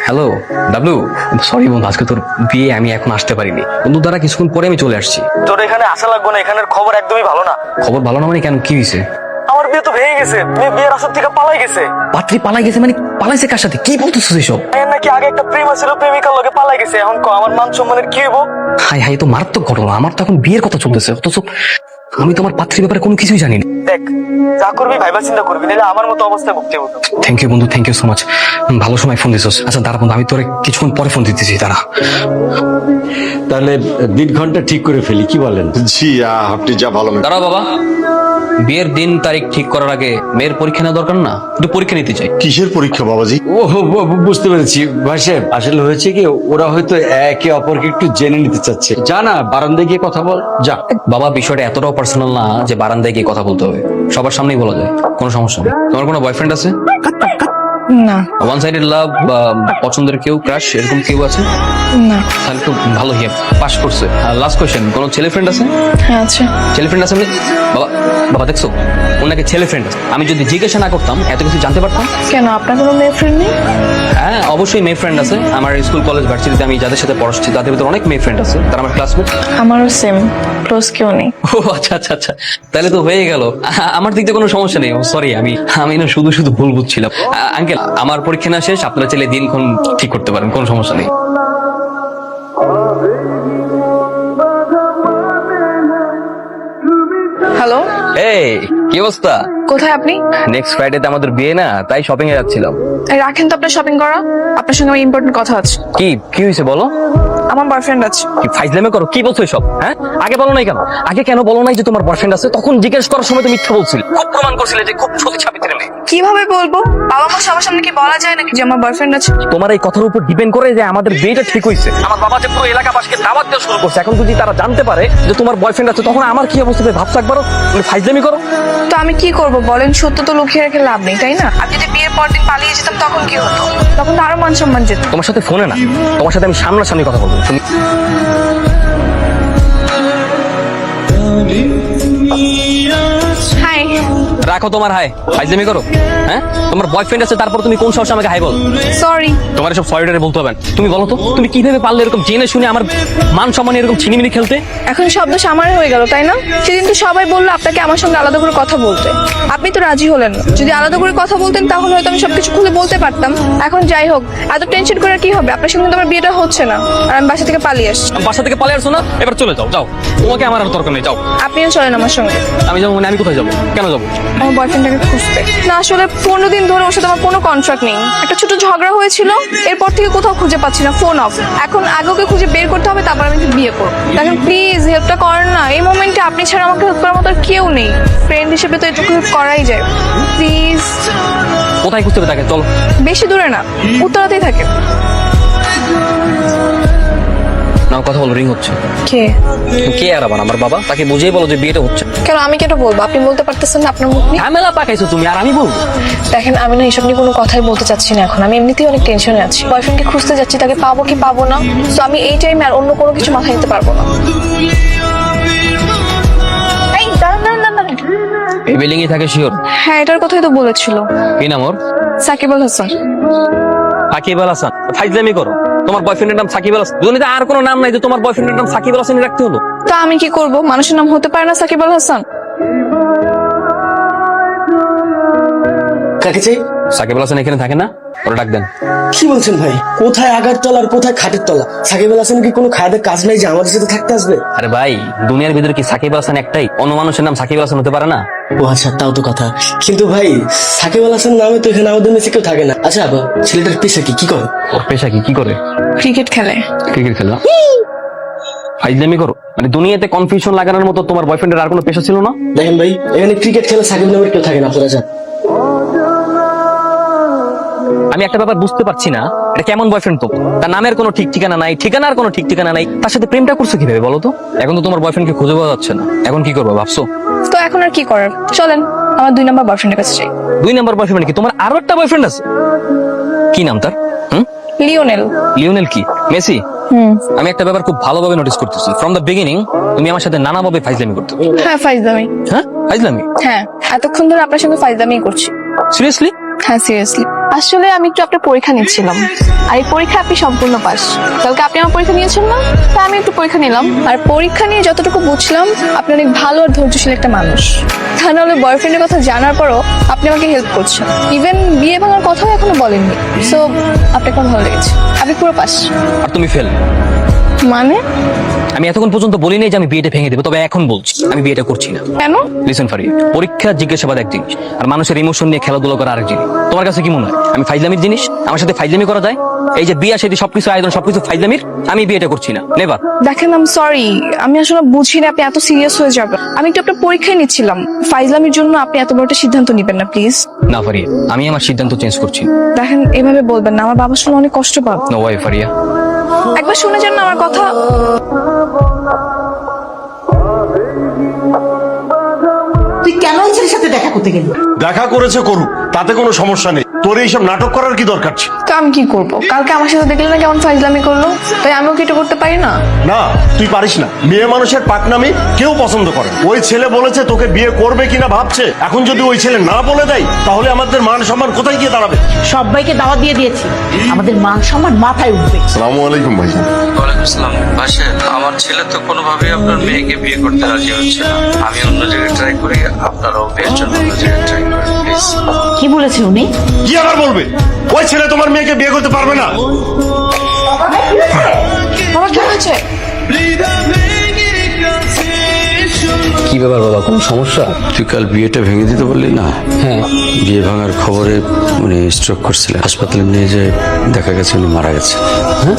Hello W, sorry বন্ধু, আজকে তোর বিয়ে আমি এখন আসতে পারিনি। বন্ধু দ্বারা কিছুক্ষণ পরে আমি চলে আসছি। তোর এখানে আসা লাগবে না, এখানের খবর একদমই ভালো না। খবর ভালো না মানে কেন, কি হয়েছে? আমার বিয়ে তো ভেঙে গেছে, মেয়ে বিয়ের আসর থেকে পালাই গেছে। পাত্রী পালাই গেছে মানে? পালাইছে কার সাথে, কি বলতেছিস এসব? এর নাকি আগে একটা প্রেম ছিল, প্রেমিকার লগে পালাই গেছে। এখন আমার মান সম্মানের কি হইব? হাই হাই, তো মারাত্মক ঘটনা। আমার তো এখন বিয়ের কথা চলতেছে, অথচ আমি তোমার পাত্রীর ব্যাপারে কোনো কিছুই জানি না। দেখ, যা করবি ভাইবা চিন্তা করবি, নাহলে আমার মতো অবস্থায় ভুগতে হতো। থ্যাংক ইউ বন্ধু, থ্যাংক ইউ সো মাচ। ভালো সময় ফোন দিছিস। আচ্ছা দাঁড়া বন্ধু, আমি তোরে কিছুক্ষণ পরে ফোন দিতেছি, দাঁড়া। তাহলে দিন ঘন্টা ঠিক করে ফেলি, কি বলেন? জি আপনি যা ভালো মনে দাঁড়াও বাবা, বিয়ের দিন তারিখ ঠিক করার আগে মেয়ের পরীক্ষা নেওয়া দরকার না? একটু পরীক্ষা নিতে চাই। কিসের পরীক্ষা বাবাজি? ও বুঝতে পেরেছি ভাই সাহেব, আসলে হয়েছে কি, ওরা হয়তো একে অপরকে একটু জেনে নিতে চাচ্ছে। যা না, বারান্দায় গিয়ে কথা বল, যা। বাবা বিষয়টা এতটাও পার্সোনাল না যে বারান্দায় গিয়ে কথা বলতে হবে, সবার সামনেই বলা যায়, কোনো সমস্যা নেই। তোমার কোনো বয়ফ্রেন্ড আছে? না। ওয়ান সাইডেড লাভ বা পছন্দের কেউ, ক্রাশ এরকম কেউ আছে? না। তাহলে তো ভালো, হিয়া পাস করছে। লাস্ট কোয়েশ্চেন, কোনো ছেলে ফ্রেন্ড আছে? হ্যাঁ আছে। ছেলে ফ্রেন্ড আছে মানে? বাবা বাবা দেখছো, ওনাকে ছেলে ফ্রেন্ড আছে। আমি যদি জিজ্ঞাসা না করতাম এত কিছু জানতে পারতাম? কেন, আপনার কোনো মেয়ে ফ্রেন্ড নেই? হ্যাঁ অবশ্যই মেয়ে ফ্রেন্ড আছে। আমার স্কুল কলেজ ভার্সিটিতে আমি যাদের সাথে পড়াচ্ছি তাদের ভিতরে অনেক মেয়ে ফ্রেন্ড আছে, তারা আমার ক্লাসমেট। আমারও সেম, ক্লোজ কেউ নেই। ও আচ্ছা আচ্ছা আচ্ছা, তাহলে তো হয়ে গেল। আমার দিক দিয়ে কোনো সমস্যা নেই। সরি, আমি না শুধু শুধু ভুল বুঝছিলাম। আঙ্কেল, আমার পরীক্ষা না শেষ, আপনারা চাইলে দিনক্ষণ ঠিক করতে পারেন, কোনো সমস্যা নেই। হ্যালো, এই কি অবস্থা? কোথায় আপনি? নেক্সট ফ্রাইডেতে আমাদের বিয়ে না, তাই শপিং এ যাচ্ছিলাম। এই রাখেন তো আপনার শপিং করা, আপনার সঙ্গে আমার ইম্পর্টেন্ট কথা আছে। কি কি হয়েছে বলো? আমার বয়ফ্রেন্ড আছে। কি ফাইজলামি করো, কি বলছো এসব? হ্যাঁ আগে বলো নাই কেন? আগে কেন বলো নাই যে তোমার বয়ফ্রেন্ড আছে? তখন জিজ্ঞেস করার সময় তুমি মিথ্যা বলছিলে, খুব প্রমাণ করছিলে যে খুব সতী সাবিত্রী মেয়ে। কিভাবে বলবো? বাবা মা সবার সামনে কি বলা যায় নাকি যে আমার বয়ফ্রেন্ড আছে? তোমার এই কথার উপর ডিপেন্ড করে যে আমাদের বিয়েটা ঠিক হয়েছে। আমার বাবা যে পুরো এলাকাবাসীকে দাওয়াত দেওয়া শুরু করছে, এখন যদি তারা জানতে পারে যে তোমার বয়ফ্রেন্ড আছে, তখন আমার কি অবস্থা হবে ভাবতে একবারও? তুমি ফাইজলামি করো। তো আমি কি করব বলেন? সত্য তো লুকিয়ে রেখে লাভ নেই, তাই না? আমি যদি বিয়ের পর দিন পালিয়ে যেতাম তখন কি হতো? তখন তো আরো মান সম্মান যেত। তোমার সাথে ফোনে না, তোমার সাথে আমি সামনাসামনি কথা বলবো। তুমি হাই। রাখো তোমার হাই, ফাইজলামি করো। হ্যাঁ তোমার বয়ফ্রেন্ড আছে, তারপর তুমি কোন সাহসে আমাকে হাই বল? সরি। তোমার এসব সরিডারে বলতে হবে না। তুমি বলো তো, তুমি কিভাবে পারলে এরকম জেনে শুনে আমার মান সম্মান এরকম ছিনিমিনি খেলতে? এখন শব্দ সামার হয়ে গেল, তাই না? সেদিন তো সবাই বললো আপনাকে আমার সঙ্গে আলাদা করে কথা বলতে, আপনি তো রাজি হলেন না। যদি আলাদা করে কথা বলতেন তাহলে হয়তো আমি সবকিছু খুলে বলতে পারতাম। এখন যাই হোক, এত টেনশন করে কি হবে? আপনার সঙ্গে তো আমার বিয়েটা হচ্ছে না, আর আমি বাসা থেকে পালিয়ে আসছি। আমি বাসা থেকে পালিয়ে আসছো না, এবার চলে যাও, যাও। তোমাকে আমার আর দরকার নেই, যাও। আপনিও চলেন আমার সঙ্গে। আমি যাবো মানে? আমি কোথায় যাবো, কেন যাবো? আমার বয়ফ্রেন্ডটাকে খুঁজতে। না আসলে 15 দিন ধরে ওর সাথে আমার কোনো কন্ট্রাক্ট নেই। একটা ছোট ঝগড়া হয়েছিল, এরপর থেকে কোথাও খুঁজে পাচ্ছি না, ফোন অফ। এখন আগে ওকে খুঁজে বের করতে হবে, তারপর আমি বিয়ে করবো। দেখেন প্লিজ হেল্পটা করেন না। এই মোমেন্টে আপনি ছাড়া আমাকে হেল্প করার মতো আর কেউ নেই। ফ্রেন্ড হিসেবে তো এটুকু হেল্প করাই যায়, প্লিজ। কোথায় খুঁজতে হবে তাকে, চলো। বেশি দূরে না, উত্তরাতেই থাকে। না কথা বলো, রিং হচ্ছে। কে? কে আর আবার আমার বাবা? তাকে বুঝিয়ে বলো যে বিয়েটা হচ্ছে। কেন আমি কেন বলবো? আপনি বলতে পারতেছেন না আপনার মুখ নিয়ে? ঝামেলা পাকাইছো তুমি, আর আমি বলবো? দেখেন আমি না এসব নিয়ে কোনো কথাই বলতে চাচ্ছি না এখন। আমি এমনিতেই অনেক টেনশনে আছি। বয়ফ্রেন্ডকে খুঁজতে যাচ্ছি, তাকে পাবো কি পাবো না। তো আমি এই টাইমে আর অন্য কোনো কিছু মাথায় নিতে পারবো না। এই, দাঁড়ান, দাঁড়ান, দাঁড়ান। এই বিল্ডিং এ থাকে শিওর? হ্যাঁ এটার কথাই তো বলেছিল। কি নাম ওর? সাকিব আল হাসান। সাকিব আল হাসান? ফাইজলামি করো। তোমার বয়ফ্রেন্ডের নাম সাকিব আল হাসান, দুনিয়াতে আর কোনো নাম নাই যে তোমার বয়ফ্রেন্ডের নাম সাকিব আল হাসান রাখতে হলো? তা আমি কি করব? মানুষের নাম হতে পারে না সাকিব আল হাসান? কাকে চাই? সাকিব আল হাসান এখানে থাকে না? ওরা ডাক দেন। কি বলছেন ভাই? কোথায় আগার তলা আর কোথায় খাটের তলা? সাকিব আল হাসান কি কোনো খায়দের কাজ নাই যে আমাদের সাথে থাকতে আসবে? আরে ভাই, দুনিয়ার ভিতরে কি সাকিব আল হাসান একটাই? অন্য মানুষের নাম সাকিব আল হাসান হতে পারে না? ও আচ্ছা, তাও তো কথা। কিন্তু ভাই সাকিব আল হাসান নামে তো এখানে আমাদের মেসে কেউ থাকে না। আচ্ছা আবার ছেলেটার পেশা কি, কি করে? ওর পেশা কি? কি করে? ক্রিকেট খেলে। ক্রিকেট খেলা? ফাইজলামি করো। মানে দুনিয়াতে কনফিউশন লাগানোর মতো তোমার বয়ফ্রেন্ডের আর কোনো পেশা ছিল না? দেখেন ভাই, এখানে ক্রিকেট খেলা সাকিব নামের কেউ থাকে না, আপনারা যান। আমি একটা ব্যাপার বুঝতে পারছি না, এটা কেমন বয়ফ্রেন্ড? তো তার নামের কোনো ঠিক ঠিকানা নাই, ঠিকানার কোনো ঠিক ঠিকানা নাই, তার সাথে প্রেমটা করছো কিভাবে বলো তো? এখন তো তোমার বয়ফ্রেন্ডকে খুঁজে পাওয়া যাচ্ছে না, এখন কি করবো ভাবছো? তো এখন আর কি করার? চলেন আমার 2 নম্বর বয়ফ্রেন্ডের কাছে যাই। 2 নম্বর বয়ফ্রেন্ড কি? তোমার আরো একটা বয়ফ্রেন্ড আছে? কি নাম তার? লিওনেল। লিওনেল কি মেসি? আমি একটা ব্যাপার খুব ভালোভাবে নোটিস করতেছি, ফ্রম দ্য বিগিনিং তুমি আমার সাথে নানাভাবে ফাইজলামি করতে। হ্যাঁ ফাইজলামি। হ্যাঁ ফাইজলামি? হ্যাঁ, এতক্ষণ ধরে আপনার সঙ্গে ফাইজলামি করছি। সিরিয়াসলি? হ্যাঁ সিরিয়াসলি আসলে আমি একটু আপনার পরীক্ষা নিচ্ছিলাম আর এই পরীক্ষা আপনি সম্পূর্ণ পাস। কালকে আপনি আমার পরীক্ষা নিয়েছেন না, তা আমি একটু পরীক্ষা নিলাম আর পরীক্ষা নিয়ে যতটুকু বুঝলাম আপনি অনেক ভালো আর ধৈর্যশীল একটা মানুষ। তা নাহলে বয়ফ্রেন্ডের কথা জানার পরও আপনি আমাকে হেল্প করছেন, ইভেন বিয়ে ভাঙার কথাও এখনো বলেননি। সো আপনাকে আমার ভালো লেগেছে, আপনি পুরো পাস। আর তুমি ফেল। মানে আমি এতক্ষণ পর্যন্ত বলি নাই যে আমি বিয়েটা ভেঙে দেবো, তবে এখন বলছি আমি বিয়েটা করছি না। কেন? লিসেন ফারিয়া, পরীক্ষা জিজ্ঞাসাবাদ এক জিনিস আর মানুষের ইমোশন নিয়ে খেলাধুলা করা আরেক জিনিস। তোমার কাছে কি মনে হয় আমি ফাইজলামির জিনিস? আমার সাথে ফাইজলামি করা যায়? এই যে বিয়ে সেটি সবকিছু আয়োজন সবকিছু ফাইজলামির, আমি বিয়েটা করছি না। নেভার। দেখেন আম সরি, আমি আসলে বুঝি না আপনি এত সিরিয়াস হয়ে যাবেন। আমি একটু আপনার পরীক্ষায় নিচ্ছিলাম, ফাইজলামির জন্য আপনি এত বড় একটা সিদ্ধান্ত নিবেন না প্লিজ। না ফারিয়া, আমি আমার সিদ্ধান্ত চেঞ্জ করছি। দেখেন এভাবে বলবেন না, আমার বাবা শুনে অনেক কষ্ট পাবে। No Y Faria. একবার শুনে যান না আমার কথা। তুই কেন এই ছেলের সাথে দেখা করতে গেলি? দেখা করেছে করুক, তাতে কোনো সমস্যা নেই। তোর এইসব নাটক করার কি দরকার ছিল? তো আমি কি করব? কালকে আমার সাথে দেখলে না কেমন ফাইজলামি করলো, তাই আমিও কি এটা করতে পারি না? না, তুই পারিস না। মেয়ে মানুষের পাকনামি কেউ পছন্দ করে। ওই ছেলে বলেছে তোকে বিয়ে করবে কিনা ভাবছে। এখন যদি ওই ছেলে না বলে দেয় তাহলে আমাদের মান সম্মান কোথায় গিয়ে দাঁড়াবে? সবাইকে দাওয়াত দিয়ে দিয়েছি, আমাদের মান সম্মান মাথায় উঠবে। আসসালামু আলাইকুম ভাইজান। ওয়ালাইকুম আসসালাম। বাসের আমার ছেলে তো কোনোভাবেই আপনার মেয়েকে বিয়ে করতে রাজি হচ্ছে না। আমি অন্য জায়গায় ট্রাই করি, আপনারাও বিয়ের জন্য অন্য জায়গায় ট্রাই করেন প্লিজ। কি বলেছে উনি? কি আবার বলবে? ওই ছেলে তোমার মেয়েকে বিয়ে করতে পারবে না। বাবা কি হয়েছে? কি ব্যাপার বাবা, কোনো সমস্যা? তুই কাল বিয়েটা ভেঙে দিতে বললি না? হ্যাঁ। বিয়ে ভাঙার খবরে উনি স্ট্রোক করছিলেন, হাসপাতালে নিয়ে যে দেখা গেছে উনি মারা গেছে। হ্যাঁ,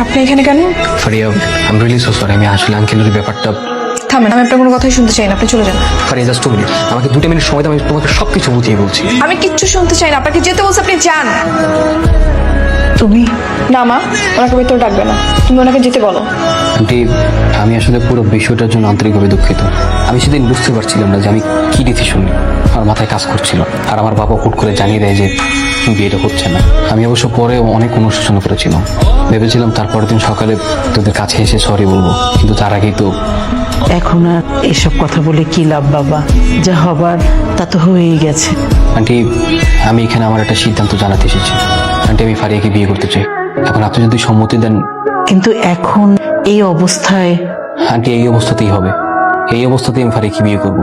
আপনি এখানে কেন? Faria, I am really so sorry. আমি আসলে আঙ্কেলের ব্যাপারটা। থামেন, আমি আপনার কোনো কথাই শুনতে চাই না, আপনি চলে যান। ফারিয়া জাস্ট 2 মিনিট, আমাকে 2 মিনিট সময় দাও, আমি তোমাকে সবকিছু বুঝিয়ে বলছি। আমি কিচ্ছু শুনতে চাই না, আপনাকে যেতে বলছে আপনি যান। তুমি না মা, ওনাকে ভেতরে ডাকবে না, তুমি ওনাকে যেতে বলো। আন্টি, আমি আসলে পুরো বিষয়টার জন্য আন্তরিকভাবে দুঃখিত। আমি সেদিন বুঝতে পারছিলাম না যে আমি কি ডিসিশন নিই, আমার মাথায় কাজ করছিল। আর আমার বাবা হুট করে জানিয়ে দেয় যে বিয়েটা হচ্ছে না। আমি অবশ্য পরে অনেক অনুশোচনা করেছিলাম, ভেবেছিলাম তারপরের দিন সকালে তোদের কাছে এসে সরি বলবো, কিন্তু তার আগেই তো। এখন আর এসব কথা বলে কি লাভ বাবা? যা হবার তা তো হয়েই গেছে। আন্টি, আমি এখানে আমার একটা সিদ্ধান্ত জানাতে এসেছি। আন্টি, আমি ফারিয়াকে বিয়ে করতে চাই। এখন আপনি যদি সম্মতি দেন। কিন্তু এখন এই অবস্থায়? আন্টি, এই অবস্থাতেই হবে। এই অবস্থাতেই আমি ফারিয়াকে বিয়ে করবো।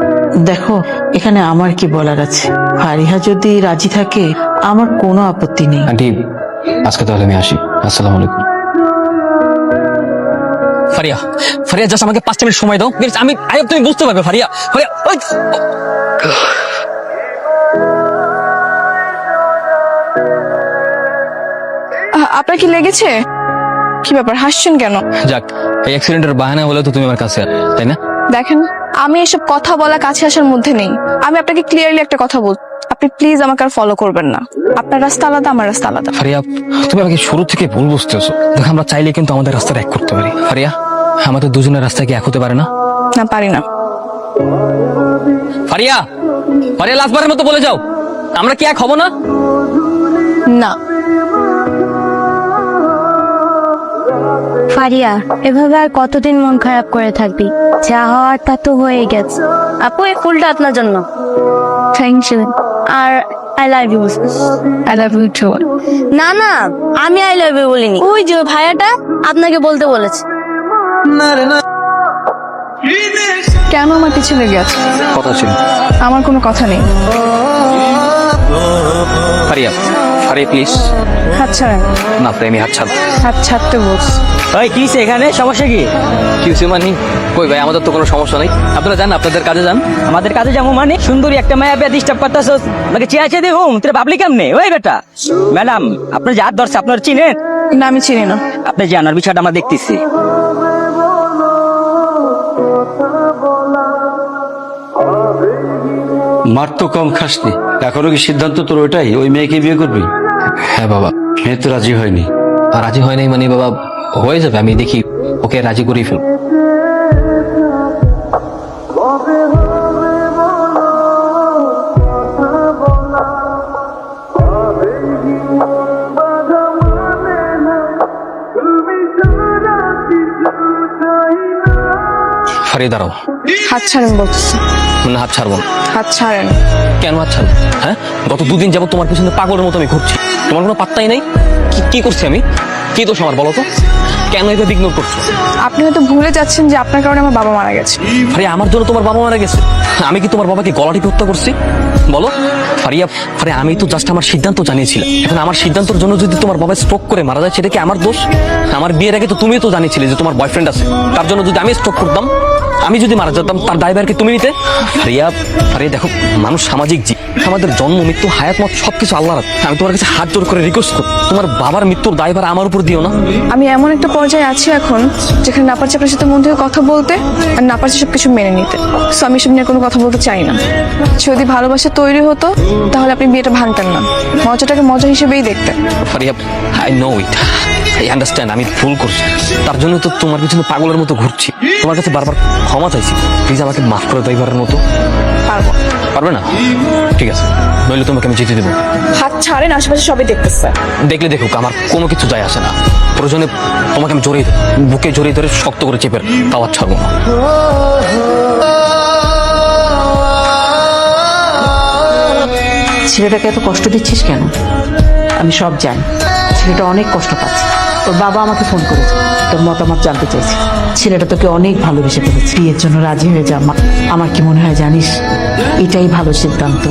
দেখো, এখানে আমার কি বলার আছে? ফারিহা যদি রাজি থাকে আমার কোনো আপত্তি নেই। আন্টি, আজকে তাহলে আমি আসি। আসসালামু আলাইকুম। ফারিয়া, ফারিয়া জাস্ট আমাকে 5 মিনিট সময় দাও প্লিজ। আমি তুমি বুঝতে পারবে ফারিয়া। ফারিয়া, ওই! আপনার কি লেগেছে? কি ব্যাপার, হাসছেন কেন? যাক, এই অ্যাক্সিডেন্টের বাহানা হলে তো তুমি আমার কাছে, তাই না? দেখেন, আমি এসব কথা বলা কাছে আসার মধ্যে নেই। আমি আপনাকে ক্লিয়ারলি একটা কথা বল, আপনি প্লিজ আমাকে আর ফলো করবেন না। আপনার রাস্তা আলাদা, আমার রাস্তা আলাদা। ফারিয়া, তুমি আমাকে শুরু থেকে ভুল বুঝতেছো। দেখো, আমরা চাইলে কিন্তু আমাদের রাস্তাটা এক করতে পারি। ফারিয়া, আমাদের দুজনের রাস্তা কি এক হতে পারে না? না, পারি না। ফারিয়া, ফারিয়া, লাস্টবারের মতো বলে যাও, আমরা কি এক হব না? না। ফারিয়া, এভাবে আর কতদিন মন খারাপ করে থাকবি? যা হওয়ার তা তো হয়ে গেছে। আপু, এই ফুলটা আপনার জন্য। Thank you. আর I love you. I love you too. না না, আমি আই লাভ ইউ বলিনি, ওই যে ভাইয়াটা আপনাকে বলতে বলেছে। কেন আমার পিছনে লেগে আছে? কথা ছিল। আমার কোনো কথা নেই। ফারিয়া, ফারিয়া প্লিজ। হাত ছাড়েন। না প্রেমী, হাত ছাড়। হাত ছাড়তে বলছি। ভাই কি এখানে সমস্যা কি? কি হয়েছে মানে? কই ভাই, আমাদের তো কোনো সমস্যা নাই। আপনারা যান, আপনাদের কাজে যান। আমাদের কাজে যাবো মানে? সুন্দরী একটা মায়া পেয়ে ডিস্টার্ব করতেছস, আমাকে চেয়ে চেয়ে দিয়ে হুম তোর ভাবলি কেমনে? ওই বেটা ম্যাডাম, আপনার যে হাত ধরছে আপনার চিনেন? না, আমি চিনি না। আপনি জানার বিষয়টা আমরা দেখতেছি। মার তো কম খাসনি, এখনো কি সিদ্ধান্ত তোর ওইটাই, ওই মেয়েকে বিয়ে করবি? হ্যাঁ বাবা। মেয়ে তো রাজি হয়নি। আর রাজি হয় নাই মানে বাবা, হয়ে যাবে, আমি দেখি ওকে রাজি করেই ফেলবো। দাঁড়িয়ে দাঁড়াও। হাত ছাড়েন বলতেছি। না, হাত ছাড়বো না। হাত ছাড়েন। কেন হাত ছাড়বো? হ্যাঁ, গত দুদিন যাবত তোমার পিছনে পাগলের মতো আমি ঘুরছি, তোমার কোনো পাত্তাই নাই। কি করছি আমি? কি দোষ আমার বলো তো? কেন এভাবে ইগনোর করছো? আপনি হয়তো ভুলে যাচ্ছেন যে আপনার কারণে আমার বাবা মারা গেছে। আরে আমার জন্য তোমার বাবা মারা গেছে? আমি কি তোমার বাবাকে গলা টিপে হত্যা করছি? বলো ফারিয়া। আরে আমি তো জাস্ট আমার সিদ্ধান্ত জানিয়েছিলাম। এখন আমার সিদ্ধান্তের জন্য যদি তোমার বাবা স্ট্রোক করে মারা যায়, সেটা কি আমার দোষ? আমার বিয়ের আগে তো তুমিও তো জানিয়েছিলে যে তোমার বয়ফ্রেন্ড আছে, তার জন্য যদি আমি স্ট্রোক করতাম, আমি যদি মারা যেতাম, তার দায়ভার কি তুমি নিতে? ফারিয়া, দেখো, মানুষ সামাজিক জীব। আমাদের জন্ম, মৃত্যু, হায়াত, মত সবকিছু আল্লাহর হাতে। আমি তোমার কাছে হাত জোর করে রিকোয়েস্ট করি, তোমার বাবার মৃত্যুর দায়ভার আমার উপর দিও না। আমি এমন একটা পর্যায়ে আছি এখন যেখানে না পারছি আপনার সাথে মন থেকে কথা বলতে, আর না পারছি সবকিছু মেনে নিতে। সো আমি সব নিয়ে কোনো কথা বলতে চাই না। যদি ভালোবাসা তৈরি হতো তাহলে আপনি বিয়েটা ভাঙতেন না, মজাটাকে মজা হিসেবেই দেখতেন। Faria, I know it, I understand, আমি ভুল করছি। তার জন্য তো তোমার পিছনে পাগলের মতো ঘুরছি। তোমার কাছে বারবার ক্ষমা চাইছি, প্লিজ আমাকে মাফ করে দাও এবারের মতো। পারবো। পারবে না? ঠিক আছে, নইলে তোমাকে আমি যেতে দেবো। হাত ছাড়েন, আশেপাশে সবাই দেখতেছে। দেখলে দেখুক, আমার কোনো কিছু যায় আসে না। প্রয়োজনে তোমাকে আমি জড়িয়ে বুকে জড়িয়ে ধরে শক্ত করে চেপে তাও আর ছাড়বো না। ছেলেটাকে এত কষ্ট দিচ্ছিস কেন? আমি সব জানি, ছেলেটা অনেক কষ্ট পাচ্ছে। তোর বাবা আমাকে ফোন করেছে, তোর মতামত জানতে চেয়েছে। ছেলেটা তোকে অনেক ভালোবেসে ফেলেছে, বিয়ের জন্য রাজি হয়ে যা। আমার কি মনে হয় জানিস, এটাই ভালো সিদ্ধান্ত।